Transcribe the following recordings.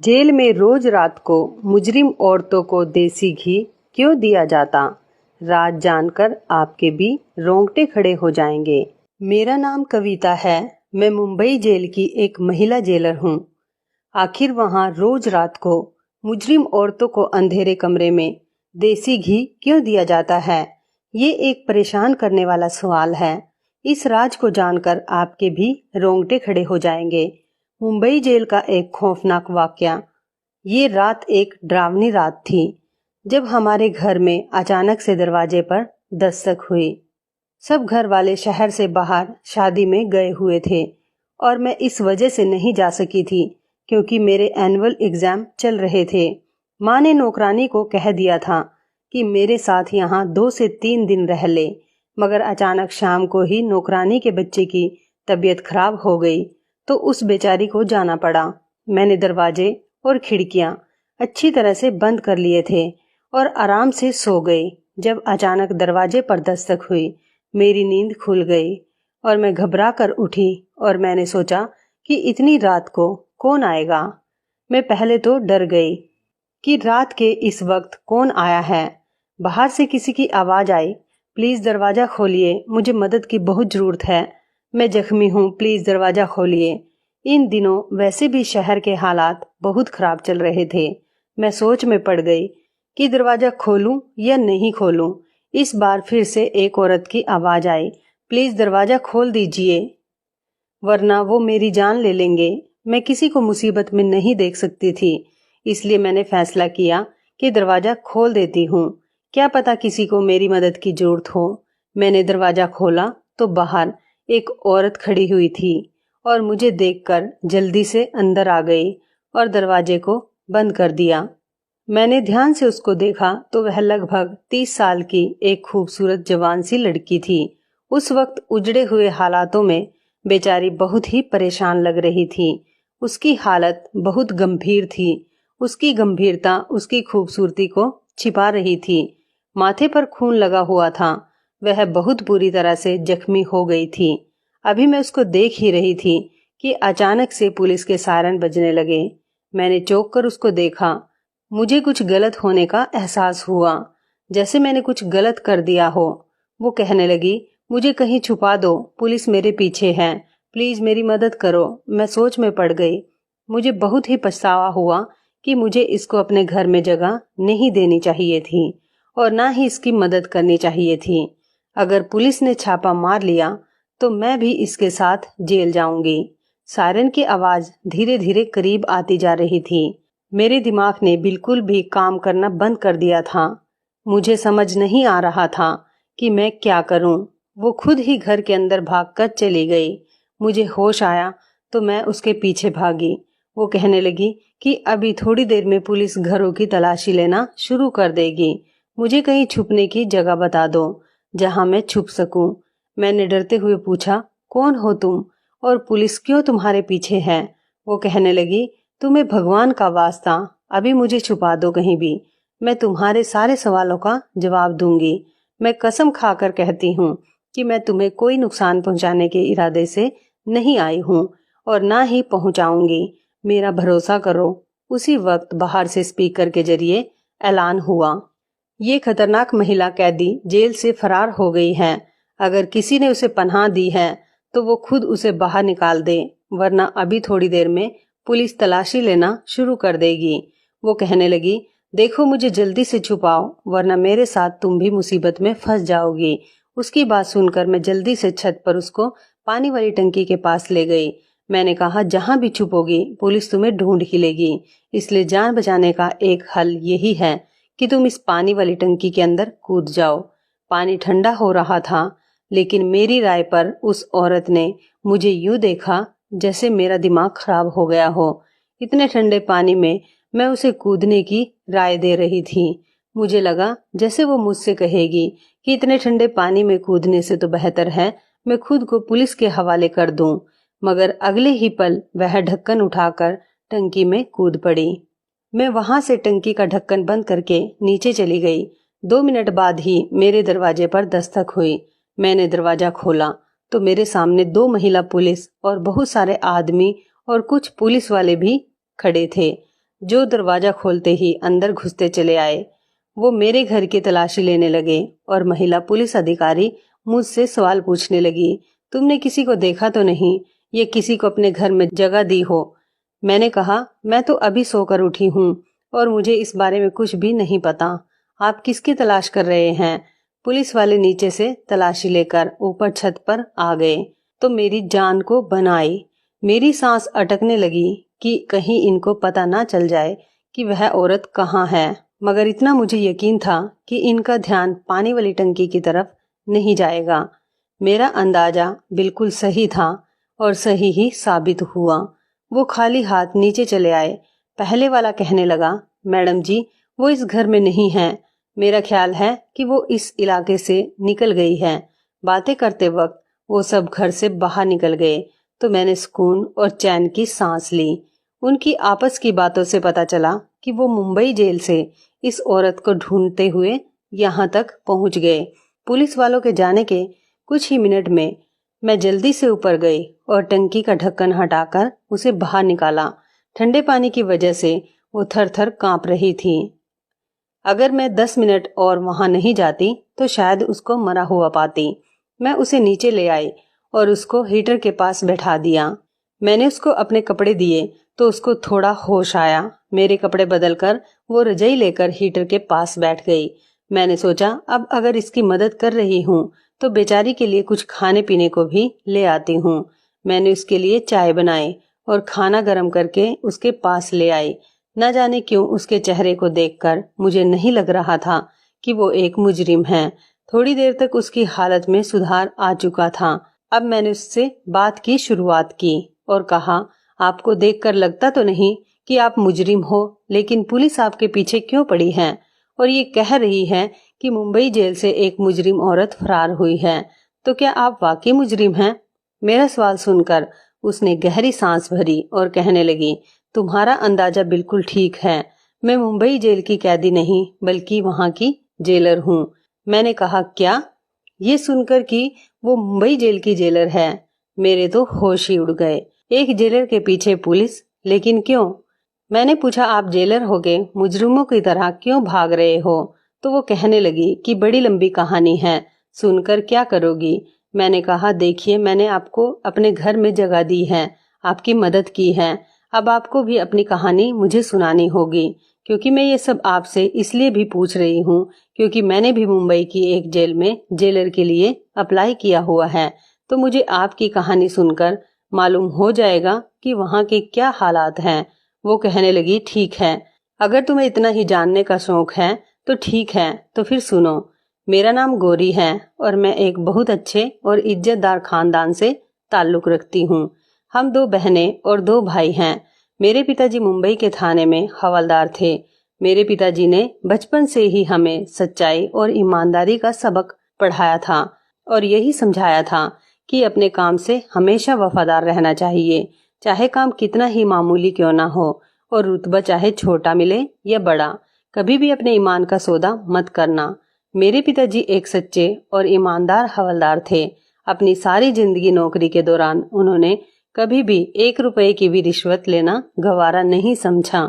Jail में रोज रात को मुजरिम औरतों को देसी घी क्यों दिया जाता? राज जानकर आपके भी रोंगटे खड़े हो जाएंगे। मेरा नाम कविता है। मैं मुंबई जेल की एक महिला जेलर हूँ। आखिर वहाँ रोज रात को मुजरिम औरतों को अंधेरे कमरे में देसी घी क्यों दिया जाता है? ये एक परेशान करने वाला सवाल है। इस राज को जानकर आपके भी रोंगटे खड़े हो जाएंगे। मुंबई जेल का एक खौफनाक वाकया। ये रात एक डरावनी रात थी जब हमारे घर में अचानक से दरवाजे पर दस्तक हुई। सब घर वाले शहर से बाहर शादी में गए हुए थे और मैं इस वजह से नहीं जा सकी थी क्योंकि मेरे एनुअल एग्जाम चल रहे थे। माँ ने नौकरानी को कह दिया था कि मेरे साथ यहाँ 2 से 3 दिन रह ले, मगर अचानक शाम को ही नौकरानी के बच्चे की तबीयत खराब हो गई तो उस बेचारी को जाना पड़ा। मैंने दरवाजे और खिड़कियां अच्छी तरह से बंद कर लिए थे और आराम से सो गई। जब अचानक दरवाजे पर दस्तक हुई, मेरी नींद खुल गई और मैं घबरा कर उठी और मैंने सोचा कि इतनी रात को कौन आएगा। मैं पहले तो डर गई कि रात के इस वक्त कौन आया है। बाहर से किसी की आवाज आई, प्लीज दरवाजा खोलिए, मुझे मदद की बहुत जरूरत है, मैं जख्मी हूँ, प्लीज दरवाजा खोलिए। इन दिनों वैसे भी शहर के हालात बहुत खराब चल रहे थे। मैं सोच में पड़ गई कि दरवाजा खोलूं या नहीं खोलूं। इस बार फिर से एक औरत की आवाज आई, प्लीज दरवाजा खोल दीजिए वरना वो मेरी जान ले लेंगे। मैं किसी को मुसीबत में नहीं देख सकती थी, इसलिए मैंने फैसला किया कि दरवाजा खोल देती हूँ, क्या पता किसी को मेरी मदद की जरूरत हो। मैंने दरवाजा खोला तो बाहर एक औरत खड़ी हुई थी और मुझे देखकर जल्दी से अंदर आ गई और दरवाजे को बंद कर दिया। मैंने ध्यान से उसको देखा तो वह लगभग 30 साल की एक खूबसूरत जवान सी लड़की थी। उस वक्त उजड़े हुए हालातों में बेचारी बहुत ही परेशान लग रही थी। उसकी हालत बहुत गंभीर थी। उसकी गंभीरता उसकी खूबसूरती को छिपा रही थी। माथे पर खून लगा हुआ था। वह बहुत बुरी तरह से जख्मी हो गई थी। अभी मैं उसको देख ही रही थी कि अचानक से पुलिस के सायरन बजने लगे। मैंने चौंक कर उसको देखा। मुझे कुछ गलत होने का एहसास हुआ, जैसे मैंने कुछ गलत कर दिया हो। वो कहने लगी, मुझे कहीं छुपा दो, पुलिस मेरे पीछे है, प्लीज मेरी मदद करो। मैं सोच में पड़ गई। मुझे बहुत ही पछतावा हुआ कि मुझे इसको अपने घर में जगह नहीं देनी चाहिए थी और ना ही इसकी मदद करनी चाहिए थी। अगर पुलिस ने छापा मार लिया तो मैं भी इसके साथ जेल जाऊंगी। सायरन की आवाज धीरे धीरे करीब आती जा रही थी। मेरे दिमाग ने बिल्कुल भी काम करना बंद कर दिया था। मुझे समझ नहीं आ रहा था कि मैं क्या करूं। वो खुद ही घर के अंदर भागकर चली गई। मुझे होश आया तो मैं उसके पीछे भागी। वो कहने लगी कि अभी थोड़ी देर में पुलिस घरों की तलाशी लेना शुरू कर देगी। मुझे कहीं छुपने की जगह बता दो जहां मैं छुप सकूं। मैंने डरते हुए पूछा, कौन हो तुम और पुलिस क्यों तुम्हारे पीछे है? वो कहने लगी, तुम्हें भगवान का वास्ता, अभी मुझे छुपा दो कहीं भी, मैं तुम्हारे सारे सवालों का जवाब दूंगी। मैं कसम खाकर कहती हूँ कि मैं तुम्हें कोई नुकसान पहुंचाने के इरादे से नहीं आई हूँ और ना ही पहुंचाऊंगी, मेरा भरोसा करो। उसी वक्त बाहर से स्पीकर के जरिए ऐलान हुआ, ये खतरनाक महिला कैदी जेल से फरार हो गई है। अगर किसी ने उसे पनाह दी है तो वो खुद उसे बाहर निकाल दे, वरना अभी थोड़ी देर में पुलिस तलाशी लेना शुरू कर देगी। वो कहने लगी, देखो मुझे जल्दी से छुपाओ वरना मेरे साथ तुम भी मुसीबत में फंस जाओगी। उसकी बात सुनकर मैं जल्दी से छत पर उसको पानी वाली टंकी के पास ले गई। मैंने कहा, जहां भी छुपोगी पुलिस तुम्हें ढूंढ ही लेगी, इसलिए जान बचाने का एक हल यही है कि तुम इस पानी वाली टंकी के अंदर कूद जाओ। पानी ठंडा हो रहा था, लेकिन मेरी राय पर उस औरत ने मुझे यूं देखा जैसे मेरा दिमाग खराब हो गया हो। इतने ठंडे पानी में मैं उसे कूदने की राय दे रही थी। मुझे लगा जैसे वो मुझसे कहेगी कि इतने ठंडे पानी में कूदने से तो बेहतर है मैं खुद को पुलिस के हवाले कर दूं। मगर अगले ही पल वह ढक्कन उठाकर टंकी में कूद पड़ी। मैं वहां से टंकी का ढक्कन बंद करके नीचे चली गई। 2 मिनट बाद ही मेरे दरवाजे पर दस्तक हुई। मैंने दरवाजा खोला तो मेरे सामने 2 महिला पुलिस और बहुत सारे आदमी और कुछ पुलिस वाले भी खड़े थे। जो दरवाजा खोलते ही अंदर घुसते चले आए। वो मेरे घर की तलाशी लेने लगे और महिला पुलिस अधिकारी मुझसे सवाल पूछने लगी, तुमने किसी को देखा तो नहीं, ये किसी को अपने घर में जगह दी हो? मैंने कहा, मैं तो अभी सोकर उठी हूँ और मुझे इस बारे में कुछ भी नहीं पता। आप किसकी तलाश कर रहे हैं? पुलिस वाले नीचे से तलाशी लेकर ऊपर छत पर आ गए तो मेरी जान को बनाई। मेरी सांस अटकने लगी कि कहीं इनको पता ना चल जाए कि वह औरत कहाँ है, मगर इतना मुझे यकीन था कि इनका ध्यान पानी वाली टंकी की तरफ नहीं जाएगा। मेरा अंदाजा बिल्कुल सही था और सही ही साबित हुआ। वो खाली हाथ नीचे चले आए। पहले वाला कहने लगा, मैडम जी, वो इस घर में नहीं है। मेरा ख्याल है कि वो इस इलाके से निकल गई है। बातें करते वक्त वो सब घर से बाहर निकल गए तो मैंने सुकून और चैन की सांस ली। उनकी आपस की बातों से पता चला कि वो मुंबई जेल से इस औरत को ढूंढते हुए यहाँ तक पहुंच गए। पुलिस वालों के जाने के कुछ ही मिनट में मैं जल्दी से ऊपर गई और टंकी का ढक्कन हटाकर उसे बाहर निकाला। ठंडे पानी की वजह से वो थर थर कांप रही थी। अगर मैं 10 मिनट और वहां नहीं जाती तो शायद उसको मरा हुआ पाती। मैं उसे नीचे ले आई और उसको हीटर के पास बैठा दिया। मैंने उसको अपने कपड़े दिए तो उसको थोड़ा होश आया। मेरे कपड़े बदलकर वो रजाई लेकर हीटर के पास बैठ गई। मैंने सोचा, अब अगर इसकी मदद कर रही हूँ तो बेचारी के लिए कुछ खाने पीने को भी ले आती हूँ। मैंने उसके लिए चाय बनाई और खाना गर्म करके उसके पास ले आई। न जाने क्यों उसके चेहरे को देखकर मुझे नहीं लग रहा था कि वो एक मुजरिम है। थोड़ी देर तक उसकी हालत में सुधार आ चुका था। अब मैंने उससे बात की शुरुआत की और कहा, आपको देखकर लगता तो नहीं कि आप मुजरिम हो, लेकिन पुलिस आपके पीछे क्यों पड़ी है और ये कह रही है कि मुंबई जेल से एक मुजरिम औरत फरार हुई है, तो क्या आप वाकई मुजरिम हैं? मेरा सवाल सुनकर उसने गहरी सांस भरी और कहने लगी, तुम्हारा अंदाजा बिल्कुल ठीक है। मैं मुंबई जेल की कैदी नहीं बल्कि वहां की जेलर हूँ। मैंने कहा, क्या? ये सुनकर कि वो मुंबई जेल की जेलर है, मेरे तो होश ही उड़ गए। एक जेलर के पीछे पुलिस, लेकिन क्यों? मैंने पूछा, आप जेलर होके मुजरिमों की तरह क्यों भाग रहे हो? तो वो कहने लगी कि बड़ी लंबी कहानी है, सुनकर क्या करोगी? मैंने कहा, देखिए, मैंने आपको अपने घर में जगह दी है, आपकी मदद की है। अब आपको भी अपनी कहानी मुझे सुनानी होगी, क्योंकि मैं ये सब आपसे इसलिए भी पूछ रही हूँ क्योंकि मैंने भी मुंबई की एक जेल में जेलर के लिए अप्लाई किया हुआ है। तो मुझे आपकी कहानी सुनकर मालूम हो जाएगा कि वहाँ के क्या हालात हैं। वो कहने लगी, ठीक है, अगर तुम्हें इतना ही जानने का शौक है तो ठीक है, तो फिर सुनो। मेरा नाम गौरी है और मैं एक बहुत अच्छे और इज्जतदार खानदान से ताल्लुक रखती हूँ। हम 2 बहनें और 2 भाई हैं। मेरे पिताजी मुंबई के थाने में हवलदार थे। मेरे पिताजी ने बचपन से ही हमें सच्चाई और ईमानदारी का सबक पढ़ाया था और यही समझाया था कि अपने काम से हमेशा वफादार रहना चाहिए, चाहे काम कितना ही मामूली क्यों ना हो और रुतबा चाहे छोटा मिले या बड़ा। कभी भी अपने ईमान का सौदा मत करना। मेरे पिताजी एक सच्चे और ईमानदार हवलदार थे। अपनी सारी जिंदगी नौकरी के दौरान उन्होंने कभी भी 1 रुपए की भी रिश्वत लेना गवारा नहीं समझा।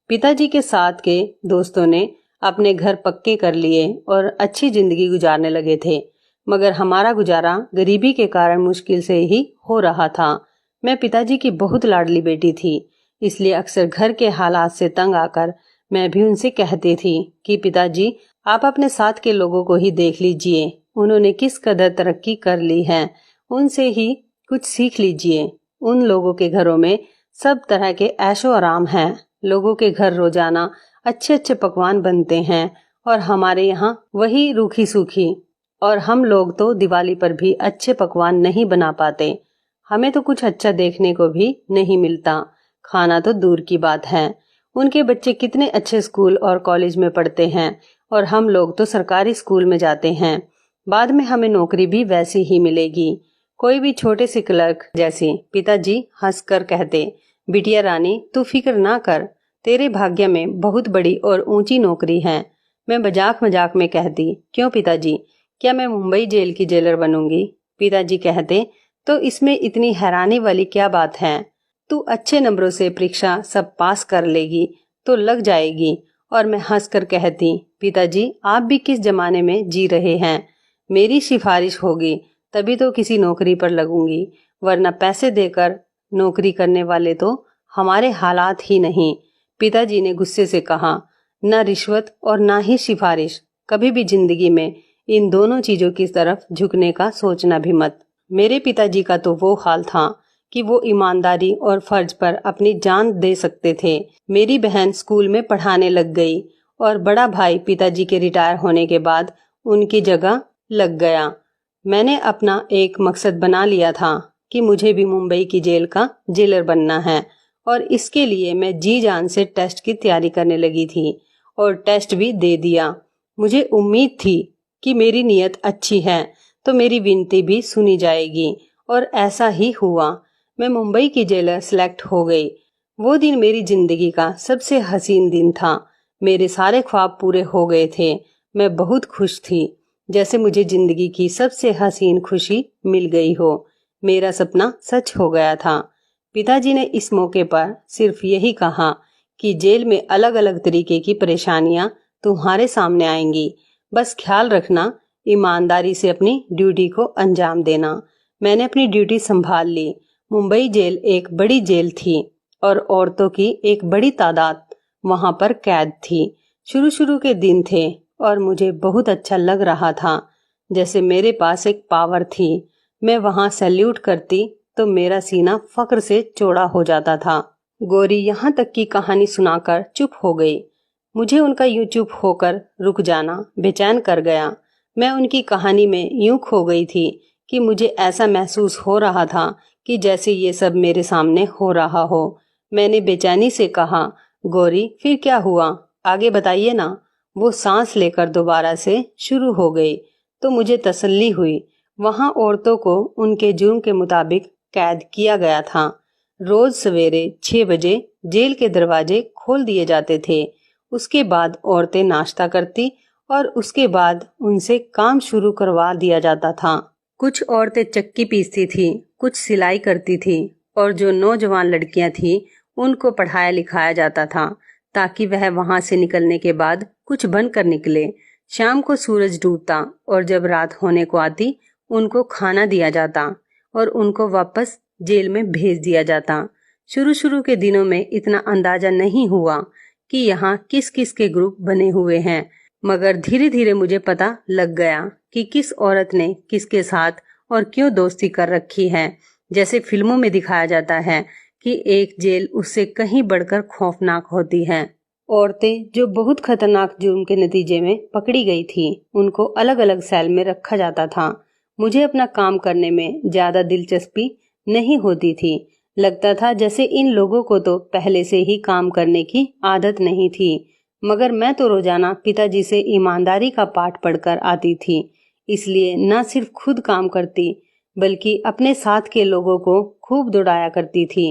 पिताजी के साथ के दोस्तों ने अपने घर पक्के कर लिए और अच्छी जिंदगी गुजारने लगे थे, मगर हमारा गुजारा गरीबी के कारण मुश्किल से ही हो रहा था। मैं पिताजी की बहुत लाडली बेटी थी, इसलिए अक्सर घर के हालात से तंग आकर मैं भी उनसे कहती थी कि पिताजी, आप अपने साथ के लोगों को ही देख लीजिए, उन्होंने किस कदर तरक्की कर ली है, उनसे ही कुछ सीख लीजिए। उन लोगों के घरों में सब तरह के ऐशो आराम हैं। लोगों के घर रोजाना अच्छे अच्छे पकवान बनते हैं और हमारे यहाँ वही रूखी सूखी, और हम लोग तो दिवाली पर भी अच्छे पकवान नहीं बना पाते। हमें तो कुछ अच्छा देखने को भी नहीं मिलता, खाना तो दूर की बात है। उनके बच्चे कितने अच्छे स्कूल और कॉलेज में पढ़ते हैं और हम लोग तो सरकारी स्कूल में जाते हैं। बाद में हमें नौकरी भी वैसी ही मिलेगी, कोई भी छोटे से क्लर्क जैसी। पिताजी हंसकर कहते, बिटिया रानी, तू फिक्र ना कर, तेरे भाग्य में बहुत बड़ी और ऊंची नौकरी है। मैं मजाक मजाक में कहती, क्यों पिताजी, क्या मैं मुंबई जेल की जेलर बनूंगी? पिताजी कहते, तो इसमें इतनी हैरानी वाली क्या बात है? तू अच्छे नंबरों से परीक्षा सब पास कर लेगी तो लग जाएगी। और मैं हंसकर कहती, पिताजी आप भी किस जमाने में जी रहे हैं। मेरी सिफारिश होगी तभी तो किसी नौकरी पर लगूंगी, वरना पैसे देकर नौकरी करने वाले तो हमारे हालात ही नहीं। पिताजी ने गुस्से से कहा, न रिश्वत और ना ही सिफारिश, कभी भी जिंदगी में इन दोनों चीजों की तरफ झुकने का सोचना भी मत। मेरे पिताजी का तो वो हाल था कि वो ईमानदारी और फर्ज पर अपनी जान दे सकते थे। मेरी बहन स्कूल में पढ़ाने लग गई और बड़ा भाई पिताजी के रिटायर होने के बाद उनकी जगह लग गया। मैंने अपना एक मकसद बना लिया था कि मुझे भी मुंबई की जेल का जेलर बनना है, और इसके लिए मैं जी जान से टेस्ट की तैयारी करने लगी थी और टेस्ट भी दे दिया। मुझे उम्मीद थी कि मेरी नीयत अच्छी है तो मेरी विनती भी सुनी जाएगी, और ऐसा ही हुआ। मैं मुंबई की जेलर सिलेक्ट हो गई। वो दिन मेरी जिंदगी का सबसे हसीन दिन था। मेरे सारे ख्वाब पूरे हो गए थे। मैं बहुत खुश थी, जैसे मुझे जिंदगी की सबसे हसीन खुशी मिल गई हो। मेरा सपना सच हो गया था। पिताजी ने इस मौके पर सिर्फ यही कहा कि जेल में अलग अलग तरीके की परेशानियां तुम्हारे सामने आएंगी, बस ख्याल रखना, ईमानदारी से अपनी ड्यूटी को अंजाम देना। मैंने अपनी ड्यूटी संभाल ली। मुंबई जेल एक बड़ी जेल थी और औरतों की एक बड़ी तादाद वहां पर कैद थी। शुरू शुरू के दिन थे और मुझे बहुत अच्छा लग रहा था, जैसे मेरे पास एक पावर थी। मैं वहां सैल्यूट करती तो मेरा सीना फक्र से चौड़ा हो जाता था। गौरी यहाँ तक की कहानी सुनाकर चुप हो गई। मुझे उनका यूं चुप होकर रुक जाना बेचैन कर गया। मैं उनकी कहानी में यूं खो गई थी कि मुझे ऐसा महसूस हो रहा था कि जैसे ये सब मेरे सामने हो रहा हो। मैंने बेचैनी से कहा, गौरी फिर क्या हुआ, आगे बताइए ना। वो सांस लेकर दोबारा से शुरू हो गई तो मुझे तसल्ली हुई। वहां औरतों को उनके जुर्म के मुताबिक कैद किया गया था। रोज सवेरे 6 बजे जेल के दरवाजे खोल दिए जाते थे। उसके बाद औरतें नाश्ता करती और उसके बाद उनसे काम शुरू करवा दिया जाता था। कुछ औरतें चक्की पीसती थी, कुछ सिलाई करती थी, और जो नौजवान लड़कियां थी उनको पढ़ाया लिखाया जाता था ताकि वह वहां से निकलने के बाद कुछ बनकर निकले। शाम को सूरज डूबता और जब रात होने को आती उनको खाना दिया जाता और उनको वापस जेल में भेज दिया जाता। शुरू शुरू के दिनों में इतना अंदाजा नहीं हुआ कि यहाँ किस किस के ग्रुप बने हुए हैं, मगर धीरे धीरे मुझे पता लग गया कि किस औरत ने किसके साथ और क्यों दोस्ती कर रखी है। जैसे फिल्मों में दिखाया जाता है कि एक जेल उससे कहीं बढ़कर खौफनाक होती है। औरतें जो बहुत खतरनाक जुर्म के नतीजे में पकड़ी गई थी उनको अलग अलग सेल में रखा जाता था। मुझे अपना काम करने में ज्यादा दिलचस्पी नहीं होती थी। लगता था जैसे इन लोगों को तो पहले से ही काम करने की आदत नहीं थी, मगर मैं तो रोजाना पिताजी से ईमानदारी का पाठ पढ़कर आती थी, इसलिए न सिर्फ खुद काम करती बल्कि अपने साथ के लोगों को खूब दौड़ाया करती थी।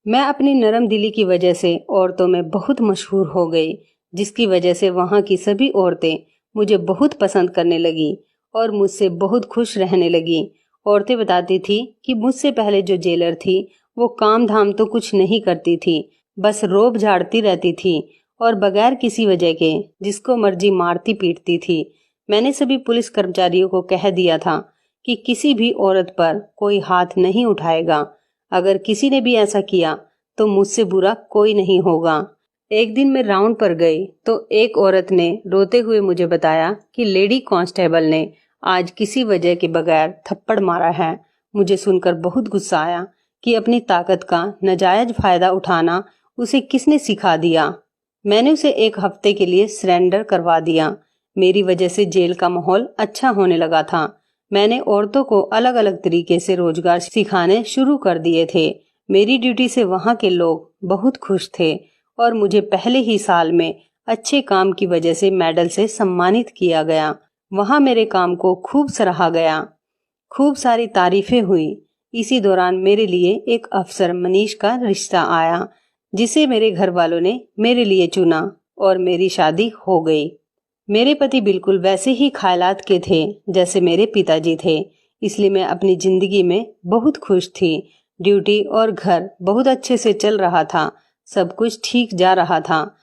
मैं अपनी नरम दिली की वजह से औरतों में बहुत मशहूर हो गई, जिसकी वजह से वहाँ की सभी औरतें मुझे बहुत पसंद करने लगी और मुझसे बहुत खुश रहने लगी। औरतें बताती थी कि मुझसे पहले जो जेलर थी वो काम धाम तो कुछ नहीं करती थी, बस रोब झाड़ती रहती थी और बगैर किसी वजह के जिसको मर्जी मारती पीटती थी। मैंने सभी पुलिस कर्मचारियों को कह दिया था कि किसी भी औरत पर कोई हाथ नहीं उठाएगा। अगर किसी ने भी ऐसा किया तो मुझसे बुरा कोई नहीं होगा। एक दिन मैं राउंड पर गई तो एक औरत ने रोते हुए मुझे बताया कि लेडी कांस्टेबल ने आज किसी वजह के बगैर थप्पड़ मारा है। मुझे सुनकर बहुत गुस्सा आया कि अपनी ताकत का नाजायज फायदा उठाना उसे किसने सिखा दिया। मैंने उसे 1 हफ्ते के लिए सरेंडर करवा दिया। मेरी वजह से जेल का माहौल अच्छा होने लगा था। मैंने औरतों को अलग अलग तरीके से रोजगार सिखाने शुरू कर दिए थे। मेरी ड्यूटी से वहाँ के लोग बहुत खुश थे और मुझे पहले ही साल में अच्छे काम की वजह से मेडल से सम्मानित किया गया। वहाँ मेरे काम को खूब सराहा गया, खूब सारी तारीफें हुई। इसी दौरान मेरे लिए एक अफसर मनीष का रिश्ता आया, जिसे मेरे घर वालों ने मेरे लिए चुना और मेरी शादी हो गई। मेरे पति बिल्कुल वैसे ही ख्यालात के थे जैसे मेरे पिताजी थे, इसलिए मैं अपनी जिंदगी में बहुत खुश थी। ड्यूटी और घर बहुत अच्छे से चल रहा था, सब कुछ ठीक जा रहा था।